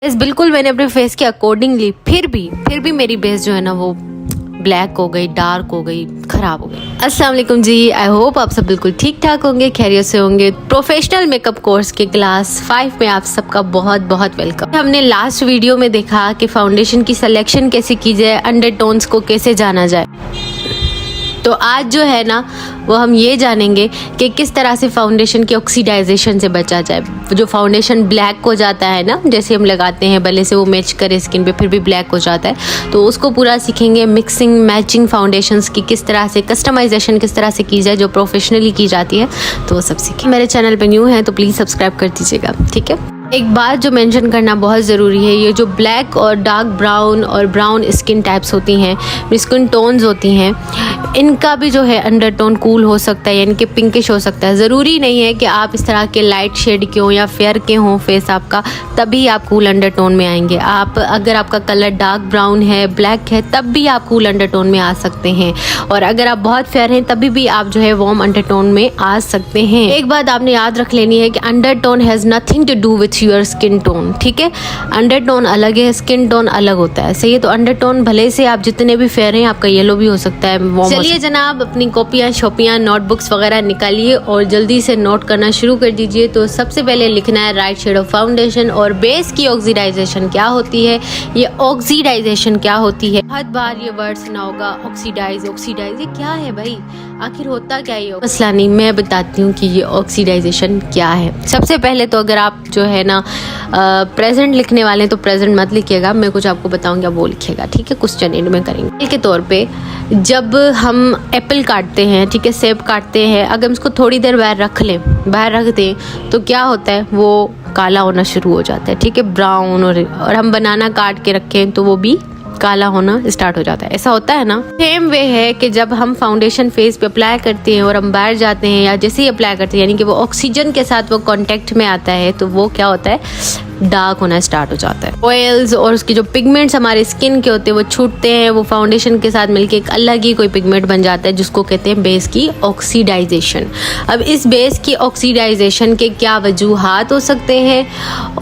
इस बिल्कुल मैंने अपने फेस के अकॉर्डिंगली फिर भी मेरी बेस जो है ना वो ब्लैक हो गई, डार्क हो गई, खराब हो गई। अस्सलाम वालेकुम जी, आई होप आप सब बिल्कुल ठीक ठाक होंगे, खैरियत से होंगे। प्रोफेशनल मेकअप कोर्स के क्लास 5 में आप सबका बहुत बहुत वेलकम। हमने लास्ट वीडियो में देखा कि फाउंडेशन की सिलेक्शन कैसे की जाए, अंडरटोन्स को कैसे जाना जाए। तो आज जो है ना वो हम ये जानेंगे कि किस तरह से फाउंडेशन के ऑक्सीडाइजेशन से बचा जाए। जो फाउंडेशन ब्लैक हो जाता है ना, जैसे हम लगाते हैं भले से वो मैच करे स्किन पे फिर भी ब्लैक हो जाता है, तो उसको पूरा सीखेंगे। मिक्सिंग मैचिंग फाउंडेशंस की किस तरह से, कस्टमाइजेशन किस तरह से की जाए जो प्रोफेशनली की जाती है, तो वो सब सीखें। मेरे चैनल पे न्यू है तो प्लीज़ सब्सक्राइब कर दीजिएगा, ठीक है। एक बात जो मेंशन करना बहुत ज़रूरी है, ये जो ब्लैक और डार्क ब्राउन और ब्राउन स्किन टाइप्स होती हैं, स्किन टोन्स होती हैं, इनका भी जो है अंडरटोन कूल हो सकता है, यानी कि पिंकिश हो सकता है। ज़रूरी नहीं है कि आप इस तरह के लाइट शेड के हों या फेयर के हों फेस आपका, तभी आप कूल अंडरटोन में आएंगे। आप अगर आपका कलर डार्क ब्राउन है, ब्लैक है, तब भी आप कूल अंडरटोन में आ सकते हैं। और अगर आप बहुत फेयर हैं तभी भी आप जो है वार्म अंडरटोन में आ सकते हैं। एक बात आपने याद रख लेनी है कि undertone has nothing to do with your skin tone, ठीक है। अंडरटोन अलग है, स्किन टोन अलग होता है, सही है। तो अंडरटोन भले से आप जितने भी फेयर हैं, आपका येलो भी हो सकता है, वार्म। चलिए जनाब, अपनी कॉपियाँ शॉपियाँ नोटबुक्स वगैरह निकालिए और जल्दी से नोट करना शुरू कर दीजिए। तो सबसे पहले लिखना है राइट शेड ऑफ फाउंडेशन और बेस की ऑक्सीडाइजेशन क्या होती है। ये ऑक्सीडाइजेशन क्या होती है, बहुत बार ये वर्ड सुना होगा, ऑक्सीडाइज ऑक्सीडाइज, ये क्या है भाई, आखिर होता क्या है? मसला नहीं, मैं बताती हूँ कि ये ऑक्सीडाइजेशन क्या है। सबसे पहले तो अगर आप जो है ना प्रेजेंट लिखने वाले हैं तो प्रेजेंट मत लिखिएगा, मैं कुछ आपको बताऊंगी, आप वो लिखिएगा, ठीक है। कुछ चैनल में करेंगे के तौर पे, जब हम एप्पल काटते हैं, ठीक है, सेब काटते हैं, अगर हम इसको थोड़ी देर बाहर रख लें, बाहर रख दें, तो क्या होता है, वो काला होना शुरू हो जाता है, ठीक है, ब्राउन। और हम बनाना काट के रखें तो वो भी काला होना स्टार्ट हो जाता है। ऐसा होता है ना। सेम वे है कि जब हम फाउंडेशन फेस पे अप्लाई करते हैं और हम बाहर जाते हैं या जैसे ही अप्लाई करते हैं, यानी कि वो ऑक्सीजन के साथ वो कांटेक्ट में आता है, तो वो क्या होता है, डार्क होना स्टार्ट हो जाता है। ऑयल्स और उसके जो पिगमेंट्स हमारे स्किन के होते हैं वो छूटते हैं, वो फाउंडेशन के साथ मिलके एक अलग ही कोई पिगमेंट बन जाता है, जिसको कहते हैं बेस की ऑक्सीडाइजेशन। अब इस बेस की ऑक्सीडाइजेशन के क्या वजूहात हो सकते हैं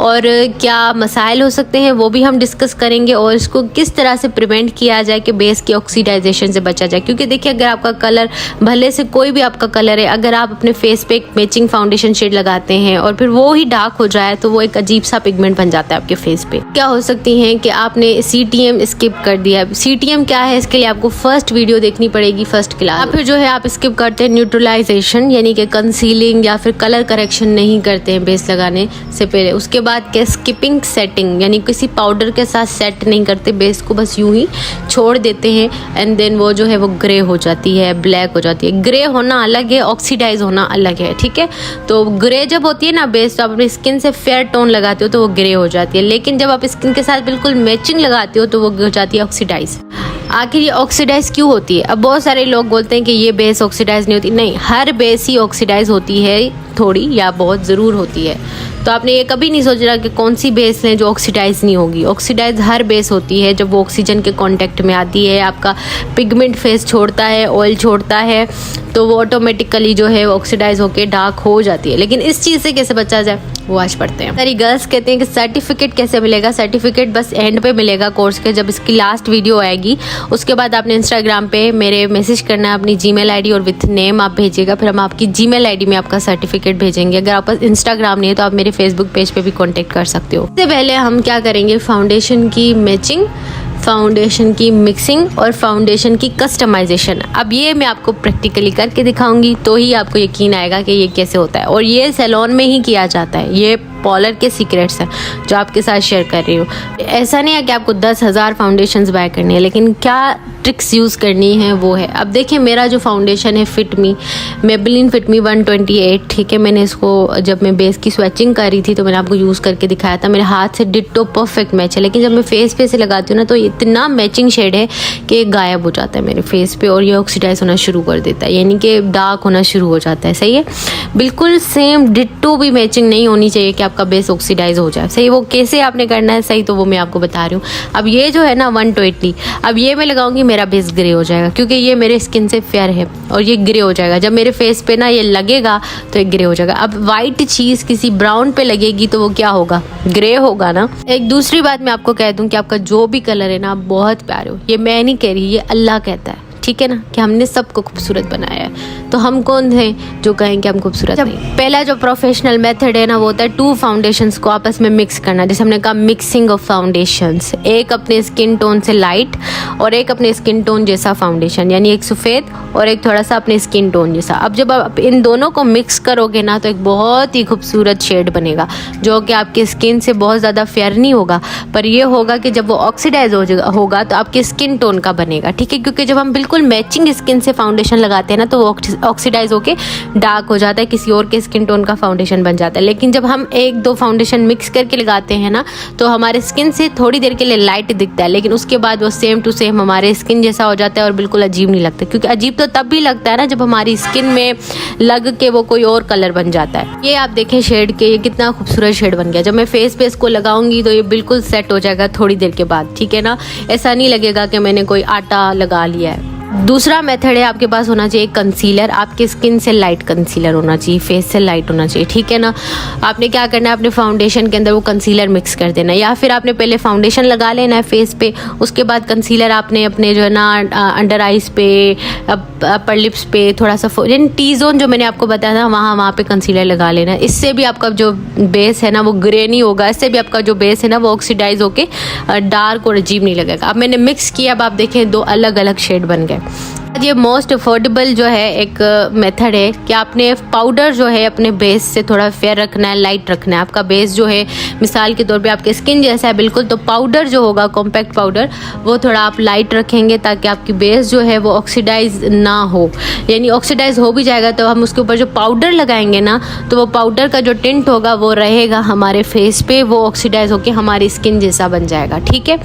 और क्या मसाइल हो सकते हैं, वो भी हम डिस्कस करेंगे। और इसको किस तरह से प्रिवेंट किया जाए कि बेस की ऑक्सीडाइजेशन से बचा जाए। क्योंकि देखिए, अगर आपका कलर भले से कोई भी आपका कलर है, अगर आप अपने फेस पे एक मैचिंग फाउंडेशन शेड लगाते हैं और फिर वो ही डार्क हो जाए, तो वो एक अजीब सा पिगमेंट बन जाता है आपके फेस पे। क्या हो सकती हैं कि आपने CTM स्किप कर दिया। CTM क्या है, इसके लिए आपको फर्स्ट वीडियो देखनी पड़ेगी, फर्स्ट क्लास। फिर जो है आप स्किप करते हैं न्यूट्रलाइजेशन, यानी कि कंसीलिंग या फिर कलर करेक्शन नहीं करते हैं बेस लगाने से पहले। उसके बाद क्या, स्किपिंग सेटिंग, यानी किसी पाउडर के साथ सेट नहीं करते बेस को, बस यूं ही छोड़ देते हैं एंड देन वो जो है वो ग्रे हो जाती है, ब्लैक हो जाती है। ग्रे होना अलग है, ऑक्सीडाइज होना अलग है, ठीक है। तो ग्रे जब होती है ना बेस, तो आप अपनी स्किन से फेयर टोन लगाते हो तो वो ग्रे हो जाती है, लेकिन जब आप स्किन के साथ बिल्कुल मैचिंग लगाते हो तो वो हो जाती है ऑक्सीडाइज। आखिर ये ऑक्सीडाइज क्यों होती है? अब बहुत सारे लोग बोलते हैं कि ये बेस ऑक्सीडाइज नहीं होती। नहीं, हर बेस ही ऑक्सीडाइज होती है, थोड़ी या बहुत ज़रूर होती है। तो आपने ये कभी नहीं सोचा कि कौन सी बेस लें जो ऑक्सीडाइज नहीं होगी। ऑक्सीडाइज हर बेस होती है जब वो ऑक्सीजन के कांटेक्ट में आती है, आपका पिगमेंट फेस छोड़ता है, ऑयल छोड़ता है, तो वो ऑटोमेटिकली जो है ऑक्सीडाइज होकर डार्क हो जाती है। लेकिन इस चीज़ से कैसे बचा जाए, वो आज पढ़ते हैं। सारी गर्ल्स कहते हैं कि सर्टिफिकेट कैसे मिलेगा। सर्टिफिकेट बस एंड पे मिलेगा कोर्स के, जब इसकी लास्ट वीडियो आएगी। उसके बाद आपने इंस्टाग्राम पे मेरे मैसेज करना है, अपनी जीमेल आईडी और विथ नेम आप भेजिएगा, फिर हम आपकी जीमेल आईडी में आपका सर्टिफिकेट भेजेंगे। अगर आप पास इंस्टाग्राम नहीं है तो आप मेरे फेसबुक पेज पे भी कांटेक्ट कर सकते हो। इससे पहले हम क्या करेंगे, फाउंडेशन की मैचिंग, फाउंडेशन की मिक्सिंग और फाउंडेशन की कस्टमाइजेशन। अब ये मैं आपको प्रैक्टिकली करके दिखाऊंगी, तो ही आपको यकीन आएगा कि ये कैसे होता है। और ये सैलून में ही किया जाता है, ये पॉलर के सीक्रेट्स हैं जो आपके साथ शेयर कर रही हूँ। ऐसा नहीं है कि आपको 10,000 फाउंडेशंस बाय करनी है, लेकिन क्या ट्रिक्स यूज़ करनी है वो है। अब देखिए, मेरा जो फाउंडेशन है फिट मी, मेबेलिन फिट मी 128, ठीक है। मैंने इसको जब मैं बेस की स्वेचिंग कर रही थी तो मैंने आपको यूज़ करके दिखाया था, मेरे हाथ से डिट्टो परफेक्ट मैच है। लेकिन जब मैं फेस पे से लगाती हूँ ना, तो इतना मैचिंग शेड है कि गायब हो जाता है मेरे फेस पे और ये ऑक्सीडाइज होना शुरू कर देता है, यानी कि डार्क होना शुरू हो जाता है, सही है। बिल्कुल सेम डिट्टो भी मैचिंग नहीं होनी चाहिए कि आप आपका बेस ऑक्सीडाइज हो जाए। सही, वो कैसे आपने करना है सही, तो वो मैं आपको बता रही हूँ। अब ये जो है ना 120, अब ये मैं लगाऊंगी, मेरा बेस ग्रे हो जाएगा क्योंकि ये मेरे स्किन से फेयर है और ये ग्रे हो जाएगा। जब मेरे फेस पे ना ये लगेगा तो ये ग्रे हो जाएगा। अब वाइट चीज़ किसी ब्राउन पे लगेगी तो वो क्या होगा, ग्रे होगा ना। एक दूसरी बात मैं आपको कह दूं कि आपका जो भी कलर है ना, आप बहुत प्यारे हो। ये मैं नहीं कह रही, ये अल्लाह कहता है, ठीक है ना, कि हमने सबको खूबसूरत बनाया है। तो हम कौन हैं जो कहें कि हम खूबसूरत नहीं। पहला जो प्रोफेशनल मेथड है ना, वो होता है 2 फाउंडेशंस को आपस में मिक्स करना। जैसे हमने कहा मिक्सिंग ऑफ फाउंडेशंस, एक अपने स्किन टोन से लाइट और एक अपने स्किन टोन जैसा फाउंडेशन, यानी एक सफ़ेद और एक थोड़ा सा अपने स्किन टोन जैसा। अब जब आप इन दोनों को मिक्स करोगे ना, तो एक बहुत ही खूबसूरत शेड बनेगा जो कि आपकी स्किन से बहुत ज़्यादा फेयर नहीं होगा, पर ये होगा कि जब वो ऑक्सीडाइज होगा तो आपके स्किन टोन का बनेगा, ठीक है। क्योंकि जब हम बिल्कुल मैचिंग स्किन से फाउंडेशन लगाते हैं ना, तो वो ऑक्सीडाइज होके डार्क हो जाता है, किसी और के स्किन टोन का फाउंडेशन बन जाता है। लेकिन जब हम 1-2 फाउंडेशन मिक्स करके लगाते हैं ना, तो हमारे स्किन से थोड़ी देर के लिए लाइट दिखता है, लेकिन उसके बाद वो सेम टू सेम हमारे स्किन जैसा हो जाता है और बिल्कुल अजीब नहीं लगता। क्योंकि अजीब तो तब भी लगता है ना जब हमारी स्किन में लग के वो कोई और कलर बन जाता है। ये आप देखें शेड के, ये कितना खूबसूरत शेड बन गया। जब मैं फेस पे इसको लगाऊंगी तो ये बिल्कुल सेट हो जाएगा थोड़ी देर के बाद, ठीक है ना। ऐसा नहीं लगेगा कि मैंने कोई आटा लगा लिया है। दूसरा मेथड है, आपके पास होना चाहिए कंसीलर। आपके स्किन से लाइट कंसीलर होना चाहिए, फेस से लाइट होना चाहिए, ठीक है ना। आपने क्या करना है, अपने फाउंडेशन के अंदर वो कंसीलर मिक्स कर देना है, या फिर आपने पहले फाउंडेशन लगा लेना है फेस पे, उसके बाद कंसीलर आपने अपने जो है ना अंडर आइज पे, अपर लिप्स पे, थोड़ा सा यानी टी जोन जो मैंने आपको बताया था वहाँ पे कंसीलर लगा लेना है। इससे भी आपका जो बेस है ना वो ग्रे नहीं होगा, इससे भी आपका जो बेस है ना वो ऑक्सीडाइज होके डार्क और अजीब नहीं लगेगा। अब मैंने मिक्स किया, अब आप देखें 2 अलग अलग शेड बन गए। ये मोस्ट अफोर्डेबल जो है एक मेथड है कि आपने पाउडर जो है अपने बेस से थोड़ा फेयर रखना है, लाइट रखना है। आपका बेस जो है मिसाल के तौर पे आपके स्किन जैसा है बिल्कुल, तो पाउडर जो होगा कॉम्पैक्ट पाउडर वो थोड़ा आप लाइट रखेंगे ताकि आपकी बेस जो है वो ऑक्सीडाइज ना हो। यानी ऑक्सीडाइज हो भी जाएगा तो हम उसके ऊपर जो पाउडर लगाएंगे ना, तो वो पाउडर का जो टिंट होगा वो रहेगा हमारे फेस पे, वो ऑक्सीडाइज होकर हमारी स्किन जैसा बन जाएगा, ठीक है।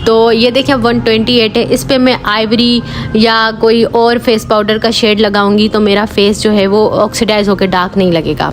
तो ये देखिए 128 है, इस पर मैं आइवरी या कोई और फेस पाउडर का शेड लगाऊंगी तो मेरा फेस जो है वो ऑक्सीडाइज होकर डार्क नहीं लगेगा।